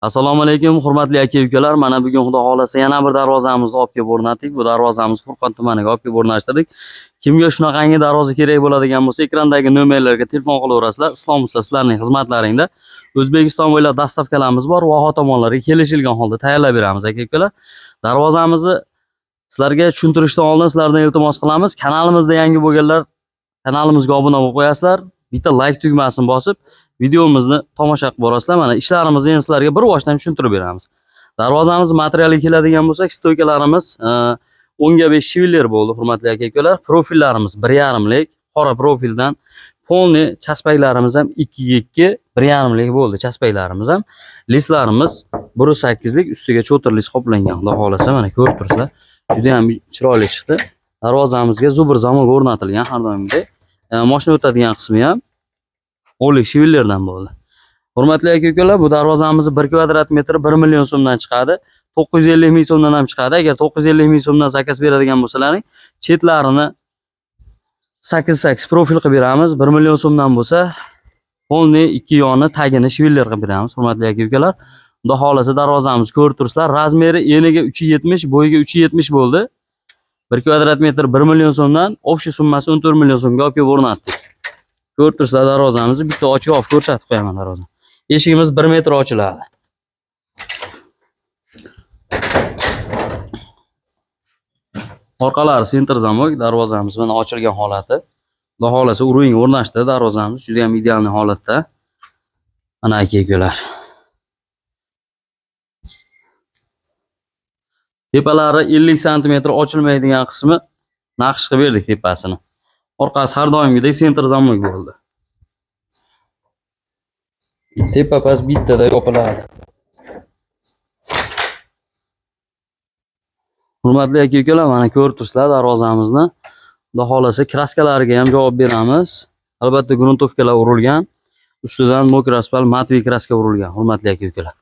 Assalomu alaykum, hurmatli aka-ukalar. Mana bugun Xudo xolasa yana bir darvozamizni olib kelib o'rnatdik. Bu darvozamizni Furqon tumaniga olib kelib o'rnashtirdik. Kimga shunaqangi darvoza kerak bo'ladigan bo'lsa, ekrandagi nomerlarga telefon qilaverasizlar. Islom usta sizlarning xizmatlaringda. O'zbekiston bo'ylab dastavkalarimiz bor. Voha tomonlarga kelishilgan holda tayyorlab beramiz aka-ukalar. Darvozamizni sizlarga tushuntirishdan oldin sizlardan iltimos qilamiz. Kanalimizda yangi bo'lganlar kanalimizga obuna bo'lib qo'yasizlar. Bitta like tugmasini bosib videomizni tomosha qilib borasizlar. Mana ishlarimizni endi sizlarga bir boshdan tushuntirib beramiz. Darvozamiz materialiga keladigan bo'lsak, stoykalarimiz 10 ga 5 shiviller bo'ldi, hurmatli aka-ukalar. Profillarimiz 1,5 lik, qora profildan. Polni chaspaklarimiz ham 2 ga 2, 1,5 lik bo'ldi chaspaklarimiz ham. Lislarimiz 1,8 lik, ustiga cho'tirlis qoplangan. Xudo xolasa mana ko'rib turibsizlar. Juda ham chiroyli chiqdi. Darvozamizga zubr zamog o'rnatilgan har doimgidek. Mashina o'tadigan qismi ham 10 lik shivillerdan bo'ldi. Hurmatli aka-ukalar, bu darvozamizni 1 kvadrat metri 1 million so'mdan chiqadi. 950 ming so'mdan ham chiqadi. Agar 950 ming so'mdan zakaz beradigan bo'lsalaring, chetlarini 8 profil qilib beramiz. 1 million so'mdan bo'lsa, polni ikki yoni tagini shiviller qilib beramiz. Hurmatli aka-ukalar, xudo xolasa darvozamizni ko'rib turibsizlar. Razmeri eniga 370, bo'yiga 370 bo'ldi. 1 kvadrat metr 1 million so'mdan, общий summasi 14 million so'mga olib kelib o'rnatdik. Ko'rib turibsizlar, darvozamizni bitta ochib olib ko'rsatib qo'yaman darvozani. Eshigimiz 1 metr ochiladi. Orqalari senter zamok, darvozamiz mana ochilgan holati. Xudo xolasa uring o'rnashdi, darvozamiz juda ham ideal holatda. Mana aka-ukalar. Tepalari 50 sm ochilmaydigan qismi naqsh qilib berdik tepasini. Orqasi har doimgidek senter zamok bo'ldi. Tepa past bittada yopiladi. Hurmatli aka-ukalar, mana ko'rib turibsizlar darvozamizni. Xudo xolasa kraskalariga ham javob beramiz. Albatta gruntovkalar urilgan. Ustidan mokr asfalt matviy kraska urilgan, hurmatli aka-ukalar.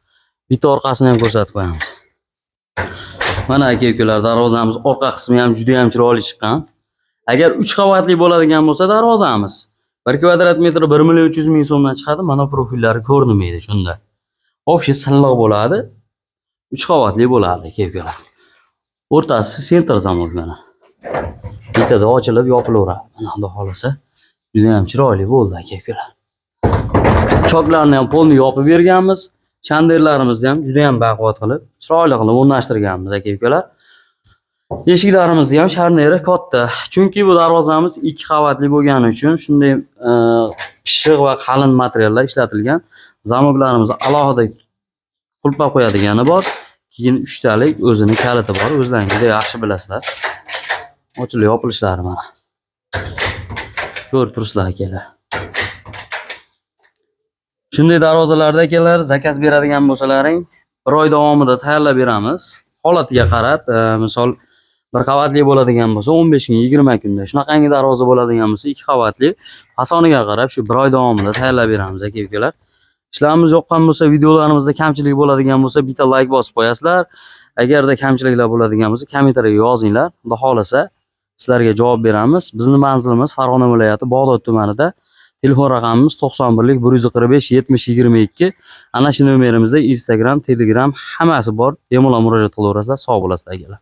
Bitta orqasini ham ko'rsatib qo'yamiz. Mana aka-ukalar, darvozamiz orqa qismi ham juda ham chiroyli chiqqan. Agar 3 qavatli bo'ladigan bo'lsa darvozamiz 1 kvadrat metri 1 million 300 ming so'mdan chiqadi. Mana profillari ko'rinmaydi shunda. Общий silliq bo'ladi. 3 qavatli bo'ladi aka-ukalar. O'rtasi senter zamok mana. Bittada ochilib yopilaveradi. Mana xudo xolasa juda ham chiroyli bo'ldi aka-ukalar. Choklarni ham polni yopib berganmiz. Shanderlarimizni ham juda ham baquvvat qilib, chiroyli qilib o'rnashtirganmiz aka-ukalar. Eshiklarimizni ham sharneri katta. Chunki bu darvozamiz 2 qavatli bo'lgani uchun shunday pishiq va qalin materiallar ishlatilgan. Zamoklarimiz alohida qulpa qo'yadigani bor. Keyin 3 talik o'zini kaliti bor. O'zlaringiz yaxshi bilasizlar. Ochilib yopilishlari mana. Ko'rib turibsizlar akalar. Shunday darvozalarda akalar zakaz beradigan bo'lsalaring, 1 oy davomida tayyorlab beramiz. Holatiga qarab, misol 1 qavatli bo'ladigan bo'lsa 15 kun 20 kunda, shunaqangi darvoza bo'ladigan bo'lsa 2 qavatli fasoniga qarab shu 1 oy davomida tayyorlab beramiz aka-ukalar. Ishlarimiz yoqqan bo'lsa, videolarimizda kamchilik bo'ladigan bo'lsa bitta like bosib qo'yasizlar. Agarda kamchiliklar bo'ladigan bo'lsa kommentariyaga yozinglar. Xudo xolasa sizlarga javob beramiz. Bizning manzilimiz Farg'ona viloyati Bog'dod tumanida. Telefon raqamimiz 91 145 70 22. Ana shu nomerimizda Instagram, Telegram hammasi bor. Bemalol murojaat qilaverasizlar. Sog' bo'lasizlar akalar.